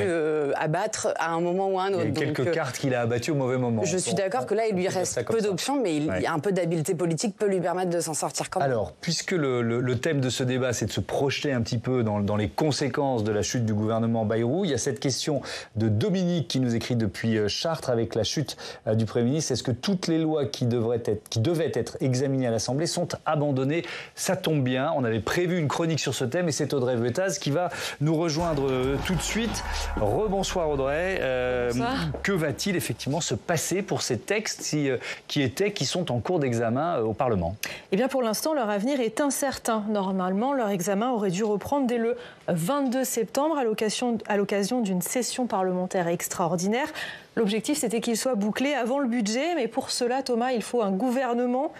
abattre à un moment ou à un autre. Il y a quelques cartes qu'il a abattues au mauvais moment. Je suis d'accord que là, il lui reste peu d'options, mais un peu d'habileté politique peut lui permettre de s'en sortir quand même. Alors, puisque le thème de ce débat, c'est de se projeter un petit peu dans les conséquences de la chute du gouvernement Bayrou, il y a cette question de Dominique qui nous écrit depuis Chartres avec la chute du Premier ministre. Est-ce que toutes les lois qui devaient être examinées à l'Assemblée sont abandonnées? Ça tombe bien, on avait prévu une chronique sur ce thème et c'est Audrey Vuettaz qui va nous rejoindre tout de suite. Rebonsoir Audrey. Que va-t-il effectivement se passer pour ces textes qui sont en cours d'examen au Parlement? Eh bien pour l'instant, leur avenir est incertain. Normalement, leur examen aurait dû reprendre dès le 22 septembre à l'occasion d'une session parlementaire extraordinaire. L'objectif, c'était qu'il soit bouclé avant le budget, mais pour cela, Thomas, il faut un gouvernement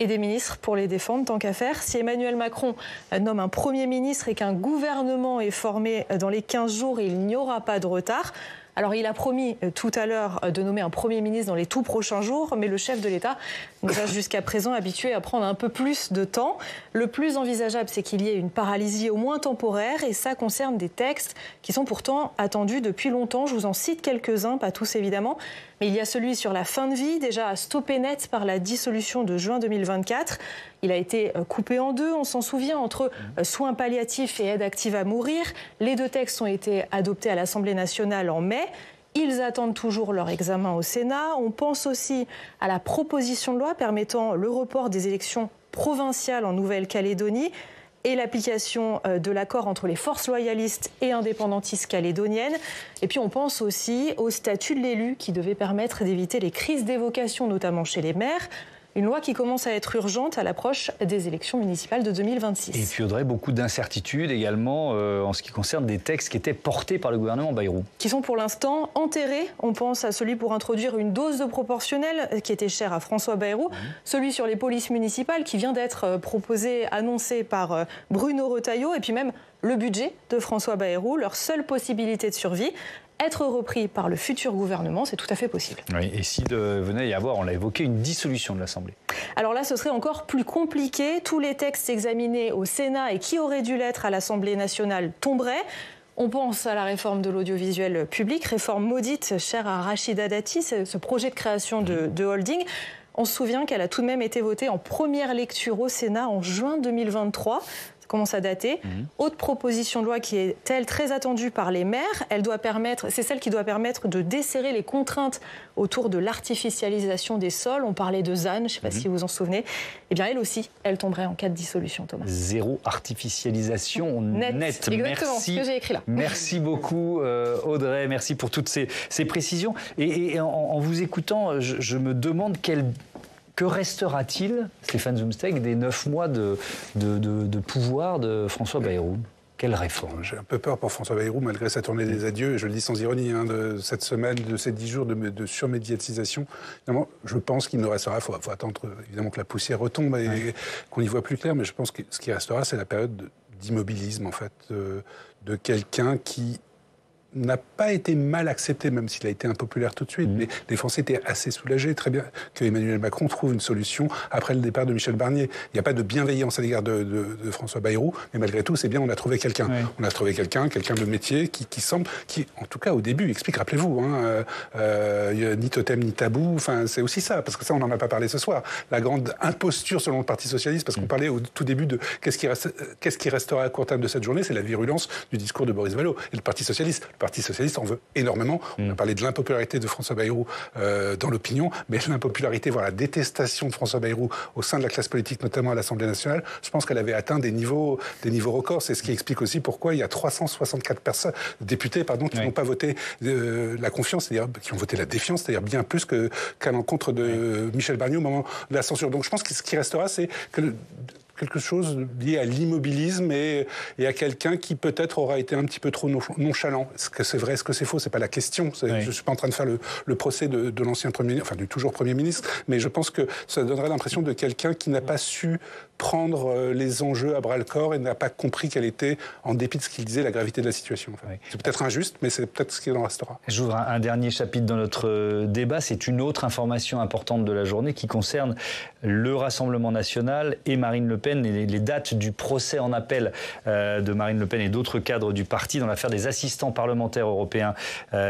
et des ministres pour les défendre, tant qu'à faire. Si Emmanuel Macron nomme un Premier ministre et qu'un gouvernement est formé dans les 15 jours, il n'y aura pas de retard. Alors, il a promis tout à l'heure de nommer un Premier ministre dans les tout prochains jours, mais le chef de l'État nous a jusqu'à présent habitués à prendre un peu plus de temps. Le plus envisageable, c'est qu'il y ait une paralysie au moins temporaire, et ça concerne des textes qui sont pourtant attendus depuis longtemps. Je vous en cite quelques-uns, pas tous évidemment, mais il y a celui sur la fin de vie, déjà stoppé net par la dissolution de juin 2024. Il a été coupé en deux, on s'en souvient, entre soins palliatifs et aide active à mourir. Les 2 textes ont été adoptés à l'Assemblée nationale en mai. Ils attendent toujours leur examen au Sénat. On pense aussi à la proposition de loi permettant le report des élections provinciales en Nouvelle-Calédonie et l'application de l'accord entre les forces loyalistes et indépendantistes calédoniennes. Et puis on pense aussi au statut de l'élu qui devait permettre d'éviter les crises d'évocation, notamment chez les maires. Une loi qui commence à être urgente à l'approche des élections municipales de 2026. Et puis Audrey, beaucoup d'incertitudes également en ce qui concerne des textes qui étaient portés par le gouvernement Bayrou. Qui sont pour l'instant enterrés. On pense à celui pour introduire une dose de proportionnelle qui était chère à François Bayrou. Celui sur les polices municipales qui vient d'être proposé, annoncé par Bruno Retailleau. Et puis même le budget de François Bayrou, leur seule possibilité de survie. Être repris par le futur gouvernement, c'est tout à fait possible. Oui, et s'il venait y avoir, on l'a évoqué, une dissolution de l'Assemblée? Alors là, ce serait encore plus compliqué. Tous les textes examinés au Sénat et qui auraient dû l'être à l'Assemblée nationale tomberaient. On pense à la réforme de l'audiovisuel public, réforme maudite chère à Rachida Dati, ce projet de création de holding. On se souvient qu'elle a tout de même été votée en première lecture au Sénat en juin 2023. Commence à dater. Autre proposition de loi qui est, elle, très attendue par les maires, c'est celle qui doit permettre de desserrer les contraintes autour de l'artificialisation des sols. On parlait de ZAN, je ne sais pas si vous vous en souvenez. Eh bien, elle aussi, elle tomberait en cas de dissolution, Thomas. Zéro artificialisation nette. Exactement, merci, ce que j'ai écrit là. Merci beaucoup, Audrey. Merci pour toutes ces précisions. Et en vous écoutant, je me demande que restera-t-il, Stéphane Zumsteg, des 9 mois de pouvoir de François Bayrou? Quelle réforme? J'ai un peu peur pour François Bayrou, malgré sa tournée des adieux, et je le dis sans ironie, de cette semaine, de ces 10 jours de surmédiatisation. Évidemment, je pense qu'il ne restera, il faut attendre évidemment que la poussière retombe et qu'on y voit plus clair, mais je pense que ce qui restera, c'est la période d'immobilisme, en fait, de quelqu'un qui n'a pas été mal accepté, même s'il a été impopulaire tout de suite. Mais les Français étaient assez soulagés, très bien, que Emmanuel Macron trouve une solution après le départ de Michel Barnier. Il n'y a pas de bienveillance à l'égard de François Bayrou, mais malgré tout, c'est bien, on a trouvé quelqu'un. Ouais. On a trouvé quelqu'un de métier qui semble, qui, en tout cas au début, explique, rappelez-vous, ni totem ni tabou, enfin, c'est aussi ça, parce que ça, on n'en a pas parlé ce soir. La grande imposture selon le Parti Socialiste, parce qu'on parlait au tout début de qu'est-ce qui restera à court terme de cette journée, c'est la virulence du discours de Boris Vallaud. Et le Parti Socialiste, Parti socialiste en veut énormément. On a parlé de l'impopularité de François Bayrou dans l'opinion, mais l'impopularité, voire la détestation de François Bayrou au sein de la classe politique, notamment à l'Assemblée nationale, je pense qu'elle avait atteint des niveaux records. C'est ce qui explique aussi pourquoi il y a 364 députés qui n'ont pas voté la confiance, c'est-à-dire qui ont voté la défiance, c'est-à-dire bien plus qu'à l'encontre de Michel Barnier au moment de la censure. Donc je pense que ce qui restera, c'est quelque chose lié à l'immobilisme et à quelqu'un qui peut-être aura été un petit peu trop nonchalant. Est-ce que c'est vrai, est-ce que c'est faux? C'est pas la question. Je ne suis pas en train de faire le procès de l'ancien Premier ministre, enfin du toujours Premier ministre, mais je pense que ça donnerait l'impression de quelqu'un qui n'a pas su prendre les enjeux à bras-le-corps et n'a pas compris quelle était, en dépit de ce qu'il disait, la gravité de la situation. C'est peut-être injuste, mais c'est peut-être ce qui en restera. J'ouvre un dernier chapitre dans notre débat. C'est une autre information importante de la journée qui concerne le Rassemblement national et Marine Le Pen et les dates du procès en appel de Marine Le Pen et d'autres cadres du parti dans l'affaire des assistants parlementaires européens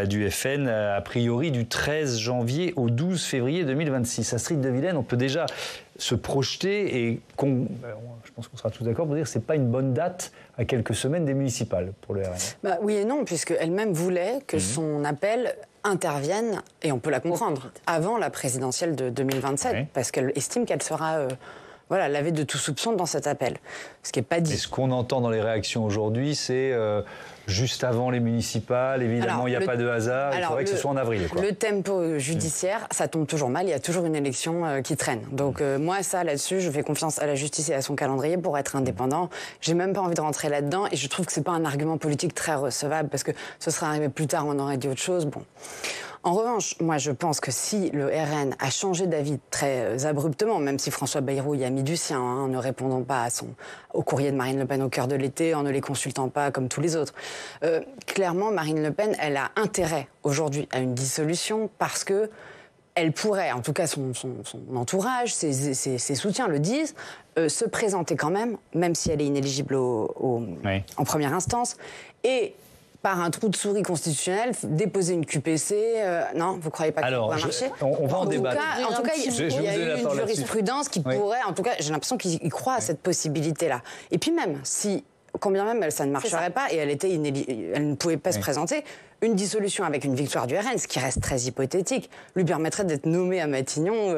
du FN, a priori du 13 janvier au 12 février 2026. Astrid de Villene, on peut déjà se projeter et je pense qu'on sera tous d'accord pour dire que ce n'est pas une bonne date à quelques semaines des municipales pour le RN. Oui et non, puisqu'elle-même voulait que son appel intervienne, et on peut la comprendre, avant la présidentielle de 2027, parce qu'elle estime qu'elle sera lavée de tout soupçon dans cet appel. Ce qui n'est pas dit. Et ce qu'on entend dans les réactions aujourd'hui, c'est juste avant les municipales, évidemment, il n'y a pas de hasard, il faudrait que ce soit en avril. Le tempo judiciaire, ça tombe toujours mal, il y a toujours une élection qui traîne. Donc moi, là-dessus, je fais confiance à la justice et à son calendrier pour être indépendant. J'ai même pas envie de rentrer là-dedans, et je trouve que c'est pas un argument politique très recevable, parce que ce serait arrivé plus tard, on aurait dit autre chose. Bon. En revanche, moi je pense que si le RN a changé d'avis très abruptement, même si François Bayrou y a mis du sien, en ne répondant pas au courrier de Marine Le Pen au cœur de l'été, en ne les consultant pas comme tous les autres, clairement Marine Le Pen, elle a intérêt aujourd'hui à une dissolution parce que elle pourrait, en tout cas son entourage, ses soutiens le disent, se présenter quand même si elle est inéligible en première instance, et par un trou de souris constitutionnel, déposer une QPC, non, vous ne croyez pas que ça va marcher? On va en débattre. En tout cas, il y a eu une jurisprudence qui pourrait, en tout cas, j'ai l'impression qu'il croit à cette possibilité-là. Et puis même, combien même ça ne marcherait pas, et elle ne pouvait pas se présenter, une dissolution avec une victoire du RN, ce qui reste très hypothétique, lui permettrait d'être nommée à Matignon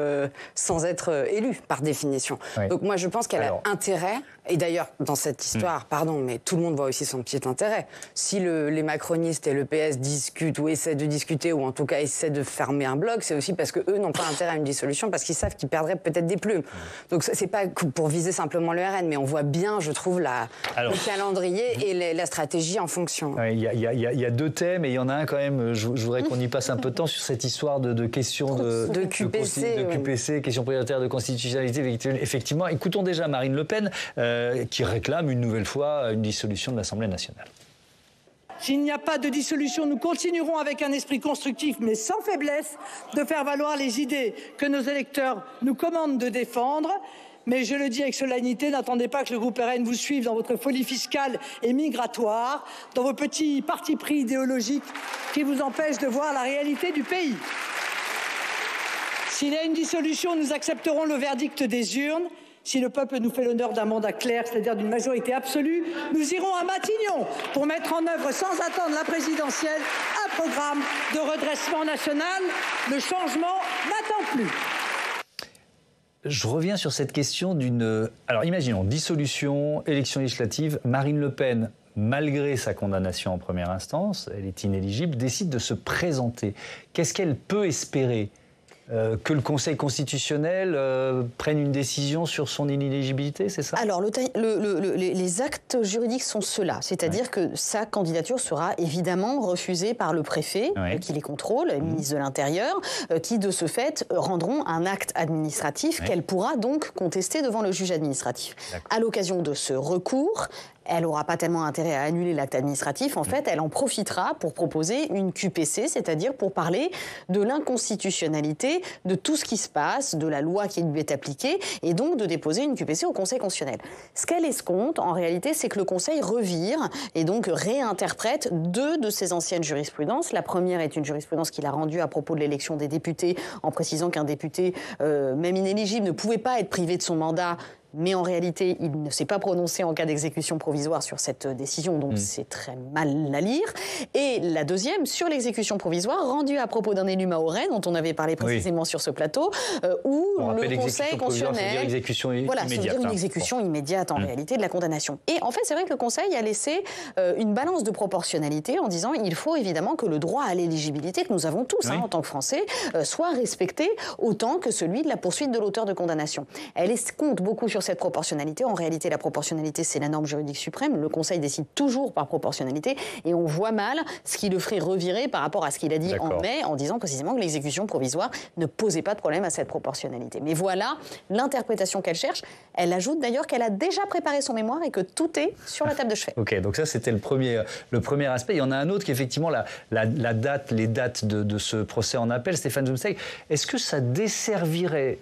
sans être élue, par définition. Donc moi, je pense qu'elle a intérêt, et d'ailleurs, dans cette histoire, pardon, mais tout le monde voit aussi son petit intérêt. Si les macronistes et le PS discutent ou essaient de discuter, ou en tout cas essaient de fermer un bloc, c'est aussi parce qu'eux n'ont pas intérêt à une dissolution, parce qu'ils savent qu'ils perdraient peut-être des plumes. Donc c'est pas pour viser simplement le RN, mais on voit bien, je trouve, le calendrier et la stratégie en fonction. Il y a deux thèmes, et il y en a un quand même, je voudrais qu'on y passe un peu de temps sur cette histoire de questions de QPC, questions prioritaires de constitutionnalité. Effectivement, écoutons déjà Marine Le Pen, qui réclame une nouvelle fois une dissolution de l'Assemblée nationale. S'il n'y a pas de dissolution, nous continuerons avec un esprit constructif, mais sans faiblesse, de faire valoir les idées que nos électeurs nous commandent de défendre. Mais je le dis avec solennité, n'attendez pas que le groupe RN vous suive dans votre folie fiscale et migratoire, dans vos petits partis pris idéologiques qui vous empêchent de voir la réalité du pays. S'il y a une dissolution, nous accepterons le verdict des urnes. Si le peuple nous fait l'honneur d'un mandat clair, c'est-à-dire d'une majorité absolue, nous irons à Matignon pour mettre en œuvre sans attendre la présidentielle un programme de redressement national. Le changement n'attend plus. Je reviens sur cette question Alors imaginons, dissolution, élection législative, Marine Le Pen, malgré sa condamnation en première instance, elle est inéligible, décide de se présenter. Qu'est-ce qu'elle peut espérer ? Que le Conseil constitutionnel prenne une décision sur son inéligibilité, c'est ça? Alors, les actes juridiques sont ceux-là. C'est-à-dire que sa candidature sera évidemment refusée par le préfet, qui les contrôle, le ministre de l'Intérieur, qui, de ce fait, rendront un acte administratif qu'elle pourra donc contester devant le juge administratif. À l'occasion de ce recours, elle n'aura pas tellement intérêt à annuler l'acte administratif. En fait, elle en profitera pour proposer une QPC, c'est-à-dire pour parler de l'inconstitutionnalité de tout ce qui se passe, de la loi qui lui est appliquée, et donc de déposer une QPC au Conseil constitutionnel. Ce qu'elle escompte, en réalité, c'est que le Conseil revire et donc réinterprète deux de ses anciennes jurisprudences. La première est une jurisprudence qu'il a rendue à propos de l'élection des députés, en précisant qu'un député, même inéligible, ne pouvait pas être privé de son mandat mais en réalité, il ne s'est pas prononcé en cas d'exécution provisoire sur cette décision, donc c'est très mal à lire. Et la deuxième, sur l'exécution provisoire, rendue à propos d'un élu mahorais, dont on avait parlé précisément sur ce plateau, où le Conseil constitutionnel... Voilà, ça veut dire une exécution immédiate en réalité de la condamnation. Et en fait, c'est vrai que le Conseil a laissé une balance de proportionnalité en disant il faut évidemment que le droit à l'éligibilité que nous avons tous en tant que Français soit respecté autant que celui de la poursuite de l'auteur de condamnation. Elle compte beaucoup sur cette proportionnalité. En réalité, la proportionnalité, c'est la norme juridique suprême. Le Conseil décide toujours par proportionnalité et on voit mal ce qui le ferait revirer par rapport à ce qu'il a dit en mai en disant précisément que l'exécution provisoire ne posait pas de problème à cette proportionnalité. Mais voilà l'interprétation qu'elle cherche. Elle ajoute d'ailleurs qu'elle a déjà préparé son mémoire et que tout est sur la table de chevet. Ok, donc ça c'était le premier aspect. Il y en a un autre qui est effectivement les dates de ce procès en appel. Stéphane Zumsteeg, est-ce que ça desservirait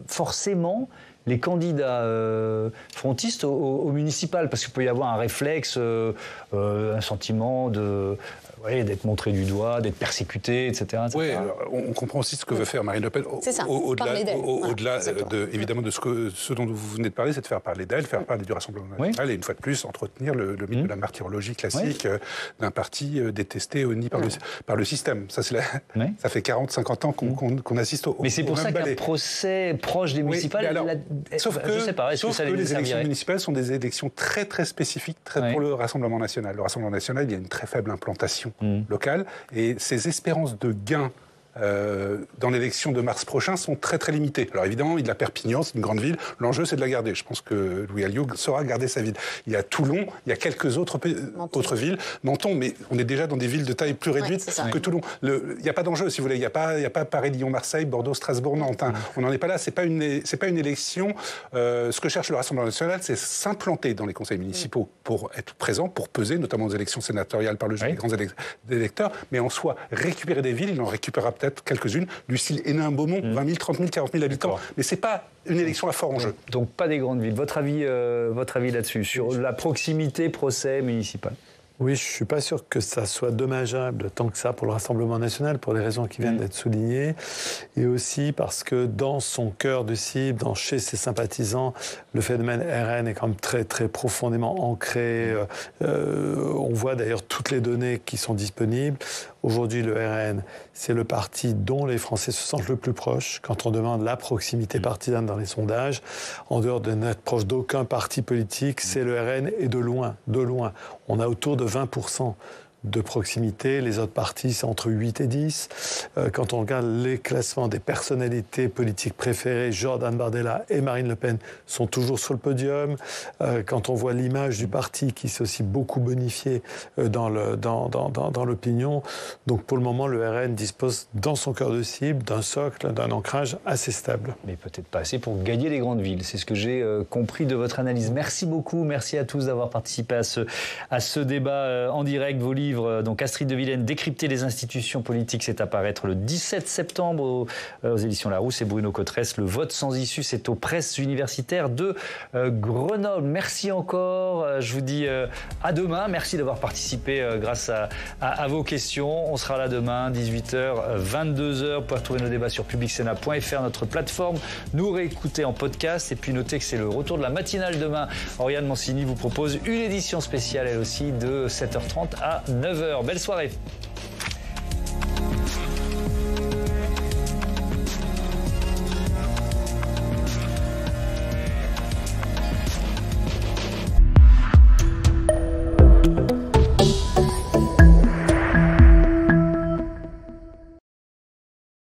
forcément les candidats frontistes au municipal? Parce qu'il peut y avoir un réflexe, un sentiment d'être montré du doigt, d'être persécuté, etc. Oui, on comprend aussi ce que veut faire Marine Le Pen. Au-delà évidemment de ce dont vous venez de parler, c'est de faire parler d'elle, faire parler du Rassemblement national et une fois de plus entretenir le mythe de la martyrologie classique d'un parti détesté, honni par le système. Ça fait 40-50 ans qu'on assiste au Mais c'est pour ça qu'un procès proche des municipales... Sauf que les élections municipales sont des élections très très spécifiques pour le Rassemblement national. Le Rassemblement national, il y a une très faible implantation locale et ses espérances de gain dans l'élection de mars prochain sont très très limitées. Alors évidemment, il y a Perpignan, c'est une grande ville. L'enjeu, c'est de la garder. Je pense que Louis Alliot saura garder sa ville. Il y a Toulon, il y a quelques autres villes. Menton, mais on est déjà dans des villes de taille plus réduite que Toulon. Il n'y a pas d'enjeu, si vous voulez. Il n'y a pas Paris, Lyon, Marseille, Bordeaux, Strasbourg, Nantes. On n'en est pas là. C'est pas une élection. Ce que cherche le Rassemblement national, c'est s'implanter dans les conseils municipaux pour être présent, pour peser, notamment aux élections sénatoriales par le jeu des grands électeurs. Mais en soi, récupérer des villes, il en récupérera peut-être quelques-unes, du style Hénin-Beaumont, 20 000, 30 000, 40 000 habitants. Mais ce n'est pas une élection à fort enjeu. Donc pas des grandes villes. Votre avis là-dessus, sur la proximité procès municipal? Oui, je ne suis pas sûr que ça soit dommageable tant que ça pour le Rassemblement national, pour les raisons qui viennent d'être soulignées, et aussi parce que dans son cœur de cible, chez ses sympathisants, le phénomène RN est quand même très, très profondément ancré. On voit d'ailleurs toutes les données qui sont disponibles. Aujourd'hui, le RN, c'est le parti dont les Français se sentent le plus proches quand on demande la proximité partisane dans les sondages. En dehors de n'être proche d'aucun parti politique, c'est le RN et de loin. On a autour de 20% de proximité. Les autres partis, c'est entre 8 et 10. Quand on regarde les classements des personnalités politiques préférées, Jordan Bardella et Marine Le Pen sont toujours sur le podium. Quand on voit l'image du parti qui s'est aussi beaucoup bonifiée dans l'opinion. Donc pour le moment, le RN dispose dans son cœur de cible d'un socle, d'un ancrage assez stable. Mais peut-être pas assez pour gagner les grandes villes. C'est ce que j'ai compris de votre analyse. Merci beaucoup. Merci à tous d'avoir participé à ce débat en direct. Vos livres, donc Astrid de Villaine, Décrypter les institutions politiques, c'est à paraître le 17 septembre aux éditions Larousse, et Bruno Cotresse, Le vote sans issue, c'est aux presses universitaires de Grenoble. Merci encore. Je vous dis à demain. Merci d'avoir participé grâce à vos questions. On sera là demain, 18h, 22h. Vous pouvez retrouver nos débats sur publicsénat.fr, notre plateforme. Nous réécouter en podcast. Et puis notez que c'est le retour de la matinale demain. Oriane Mancini vous propose une édition spéciale, elle aussi, de 7h30 à 9h. Belle soirée.